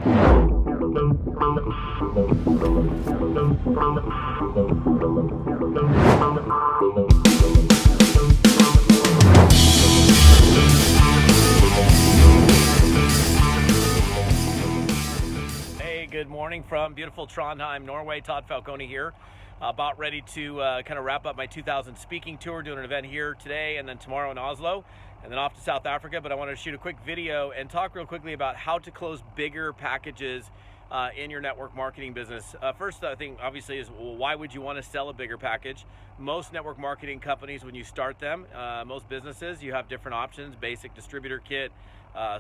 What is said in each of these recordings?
Good morning from beautiful Trondheim, Norway. Todd Falcone here, about ready to kind of wrap up my 2000 speaking tour, doing an event here today and then tomorrow in Oslo, and then off to South Africa. But I wanted to shoot a quick video and talk real quickly about how to close bigger packages in your network marketing business. First thing obviously is, well, why would you want to sell a bigger package? Most network marketing companies, when you start them, most businesses, you have different options: basic distributor kit,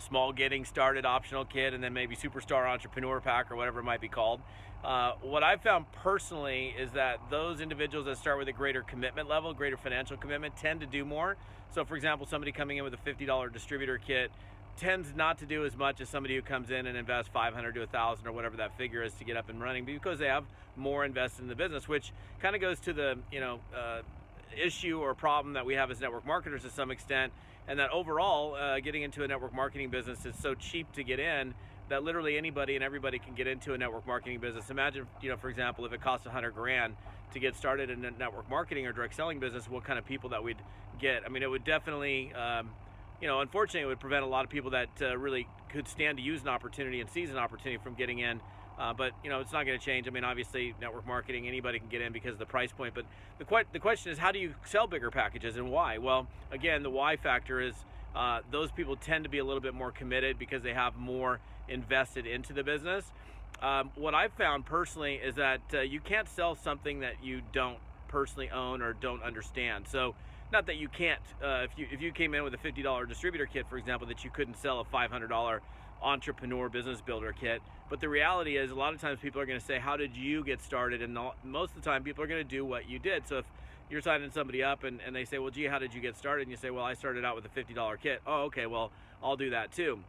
small getting started optional kit, and then maybe superstar entrepreneur pack, or whatever it might be called. What I've found personally is that those individuals that start with a greater commitment level, greater financial commitment, tend to do more. So for example, somebody coming in with a $50 distributor kit tends not to do as much as somebody who comes in and invests $500 to $1,000 or whatever that figure is to get up and running, because they have more invested in the business, which kind of goes to the issue or problem that we have as network marketers to some extent, and that overall getting into a network marketing business is so cheap to get in that literally anybody and everybody can get into a network marketing business. Imagine, for example, if it costs $100 grand to get started in a network marketing or direct selling business, what kind of people that we'd get. I mean, it would definitely unfortunately, it would prevent a lot of people that really could stand to use an opportunity and seize an opportunity from getting in. But it's not going to change. I mean, obviously, network marketing, anybody can get in because of the price point. But the question is, how do you sell bigger packages and why? Well, again, the why factor is those people tend to be a little bit more committed because they have more invested into the business. What I've found personally is that you can't sell something that you don't personally own or don't understand. So, not that you can't, if you came in with a $50 distributor kit, for example, that you couldn't sell a $500 entrepreneur business builder kit. But the reality is, a lot of times people are going to say, how did you get started? And most of the time people are going to do what you did. So if you're signing somebody up and they say, well, gee, how did you get started? And you say, well, I started out with a $50 kit. Oh, okay, well, I'll do that too.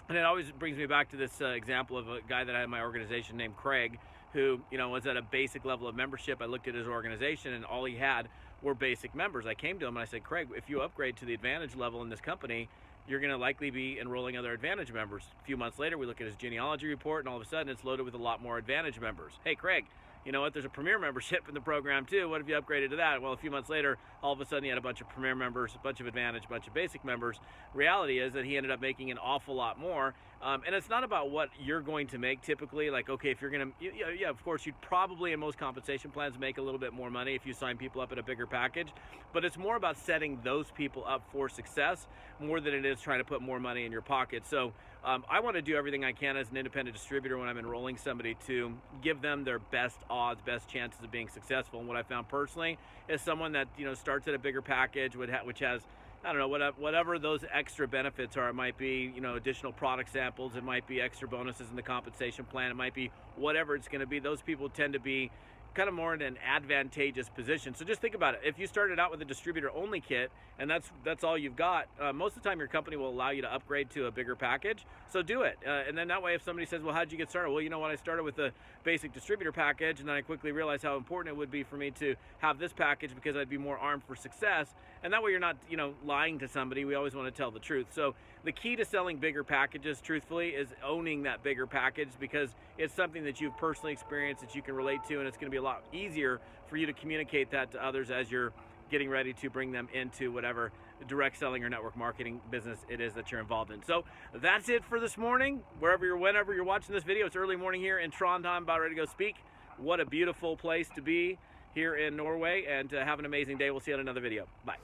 And it always brings me back to this example of a guy that I had in my organization named Craig, who was at a basic level of membership. I looked at his organization and all he had were basic members. I came to him and I said, Craig, if you upgrade to the advantage level in this company, you're going to likely be enrolling other advantage members. A few months later, we look at his genealogy report, and all of a sudden it's loaded with a lot more advantage members. Hey, Craig, you know what? There's a premier membership in the program too. What if you upgraded to that? Well, a few months later, all of a sudden he had a bunch of premier members, a bunch of advantage, a bunch of basic members. Reality is that he ended up making an awful lot more. And it's not about what you're going to make typically. Like, okay, if you're going to, yeah, of course, you'd probably in most compensation plans make a little bit more money if you sign people up at a bigger package. But it's more about setting those people up for success more than it is trying to put more money in your pocket. So I want to do everything I can as an independent distributor when I'm enrolling somebody to give them their best odds, best chances of being successful. And what I found personally is someone that starts at a bigger package, which has, I don't know, whatever those extra benefits are. It might be, additional product samples. It might be extra bonuses in the compensation plan. It might be whatever it's going to be. Those people tend to be kind of more in an advantageous position. So just think about it. If you started out with a distributor only kit and that's all you've got, most of the time your company will allow you to upgrade to a bigger package. So do it. And then that way, if somebody says, well, how'd you get started? Well, you know what? I started with the basic distributor package, and then I quickly realized how important it would be for me to have this package because I'd be more armed for success. And that way you're not, lying to somebody. We always want to tell the truth. So the key to selling bigger packages, truthfully, is owning that bigger package, because it's something that you've personally experienced, that you can relate to, and it's going to be a lot easier for you to communicate that to others as you're getting ready to bring them into whatever direct selling or network marketing business it is that you're involved in. So that's it for this morning. Whenever you're watching this video, it's early morning here in Trondheim, about ready to go speak. What a beautiful place to be here in Norway, and have an amazing day. We'll see you on another video. Bye.